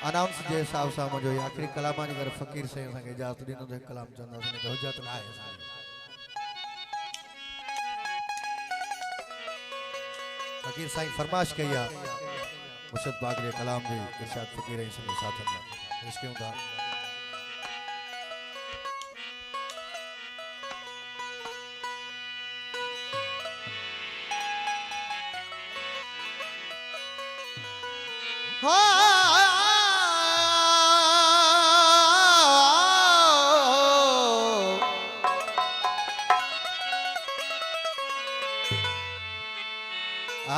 Announce जे हिसाब सां मुंहिंजो आख़िरी कलाम जी करे फ़कीर साईं असांखे इजाज़त ॾिनो त कलाम चवंदासीं न त हुजत न आहे असांजी। फ़कीर साईं फरमाइश कई आहे मुर्शिद पाक जे कलाम जी इरशाद फ़कीर ऐं सभु साथनि में पेश कयूं था।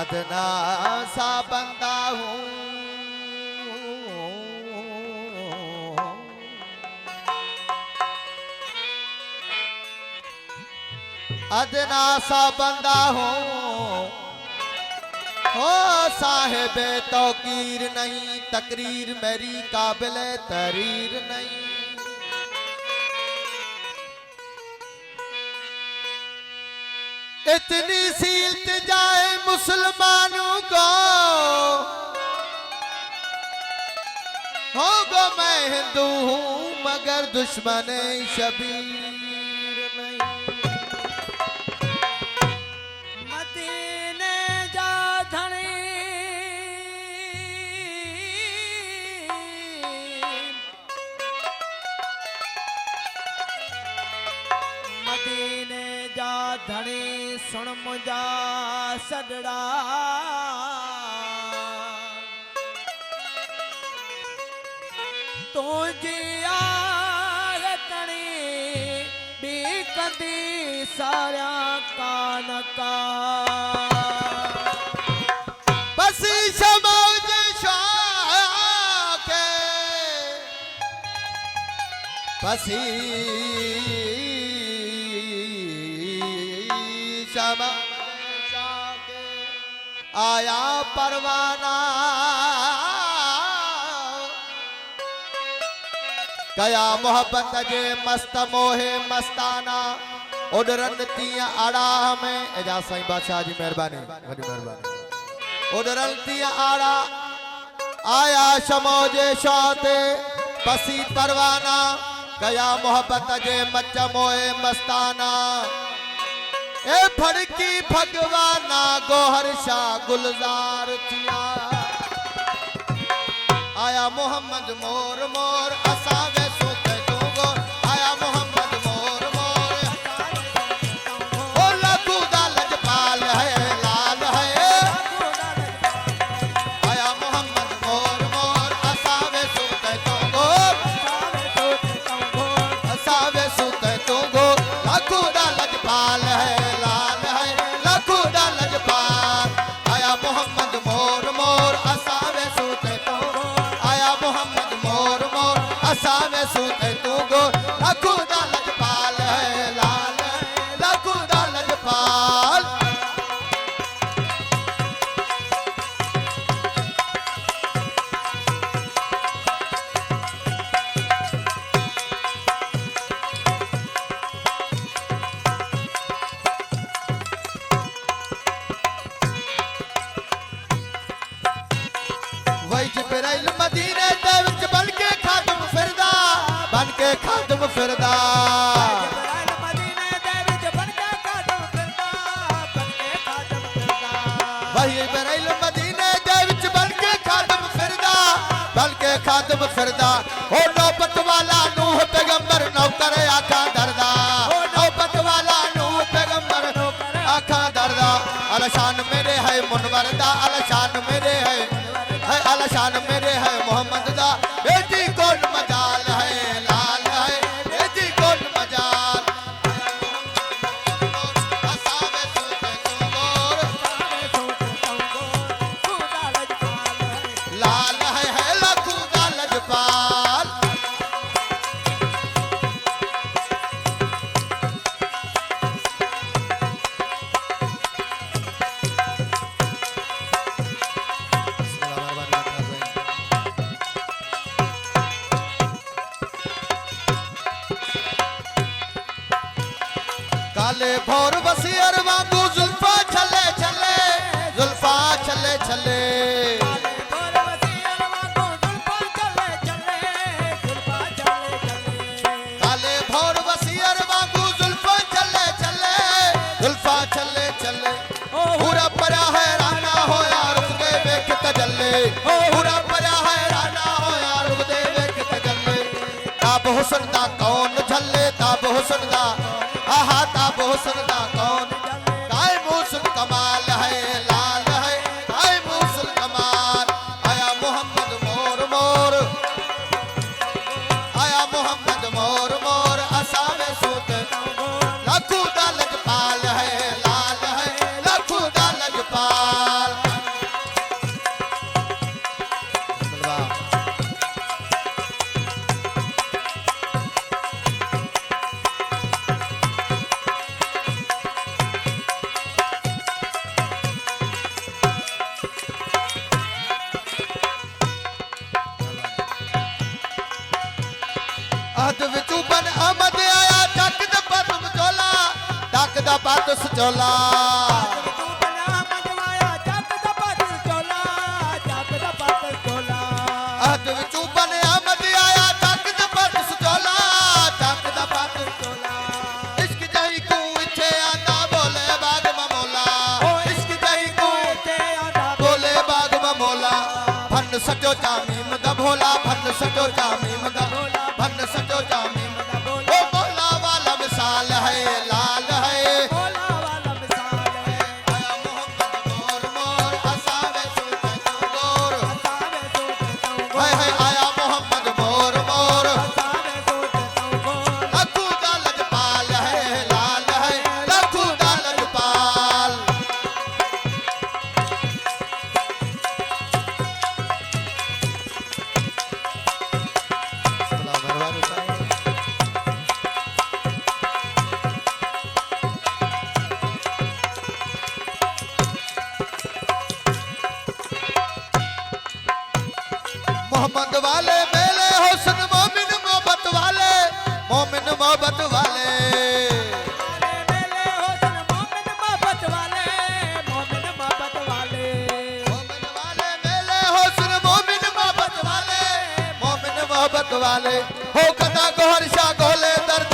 अदना सा बंदा हूँ अदना सा बंदा हूँ हो साहिबे तौकीर नहीं तकरीर मेरी काबिल तरीर नहीं। इतनी सी इल्तिजाए मुसलमानों को होगा मैं हिंदू हूँ मगर दुश्मन शबीर नहीं। मदीने जा धनी मदीने जा धनी सुन मुझा सदड़ा तुझी आयतनी भी कदी सारा कान का बसी समझ शाके बसी समझ शाके आया परवाना कया मोहब्बत जे मस्त मोहे मस्ताना उडरन तीअं आड़ा में एजाज़ साईं बादशाह जी मेहरबानी वॾी मेहरबानी उडरन तीअं आड़ा आया शमो जे शाते पसी परवाना कया मोहब्बत जे मच मोहे मस्ताना ए फड़की भगवाना गोहर शाह गुलजार थिया आया मोहम्मद मोर मोर असावे सोते दूंगो आया मोहम्मद मोर मोर ओ लखू दा लजपाल है लाल है आया मोहम्मद मोर मोर असावे सोते दूंगो असावे सोते दूंगो लखू दा लजपाल है लाल है लखू दा लजपाल आया मोहम्मद मोर मोर असावे सोते दूंगो मोहम्मद मोर मोर असावे सूते तू गो लखू दा लजपाल है लाल लखू दा लजपाल। वही जिब्राइल मदीने दे विच बन के खादम फिरदा वही जिब्राइल मदीने दे विच बन के खादम फिरदा ओ नौबत वाला नूह पैगंबर नौकर आखा दरदा ओ नौबत वाला नूह पैगंबर आखा दरदा अलशान मेरे है मुनवरदा अलशान मेरे है अलशान मेरे है मोहम्मद दा बेटी कौन मजाल है लाल है बेटी कौन मजाल असावे सूते तुंगोर लाल है लखू दा लजपाल। काले भौर बसियर वांगू जुल्फा छले छले जुल्फा छले छले ताब हुस्न दा कौन झल्ले ताब हुस्न दा आहा ताब हुस्न दा कौन काय मूसल कमाल है लाल है काय मूसल कमाल आया मोहम्मद मोर मोर आया मोहम्मद मोर मोर असावे सूत लाखू दा लजपाल है लाल है लाखू दा लजपाल अद विचू बन अहमद आया डक द पतम चोला डक द पतस चोला अद विचू बन अहमद आया डक द पतस चोला डक द पतस चोला इश्क जही को इथे आंदा बोले बाग ममोला इश्क जही को इथे आंदा बोले बाग ममोला फन सजो जामीम दा भोला फन सजो जामीम दा भन सजो जामीम दा भोला ओ भोला वाला मिसाल है लाल है भोला वाला मिसाल है आया मोहम्मद मोर मोर असावे सूत गोर असावे सूत हाय हाय आया मोहम्मद मोर मोर असावे सूत गोर लाखू दा लजपाल है लाल है लाखू दा लजपाल मोहम्मद वाले मेले हुस्न मोमिन मोहब्बत वाले मोमिन मोहब्बत वाले मोमिन वाले मेले हुस्न मोमिन मोहब्बत वाले मोमिन मोहब्बत वाले हो कदा गोहर शाह गोले दर्द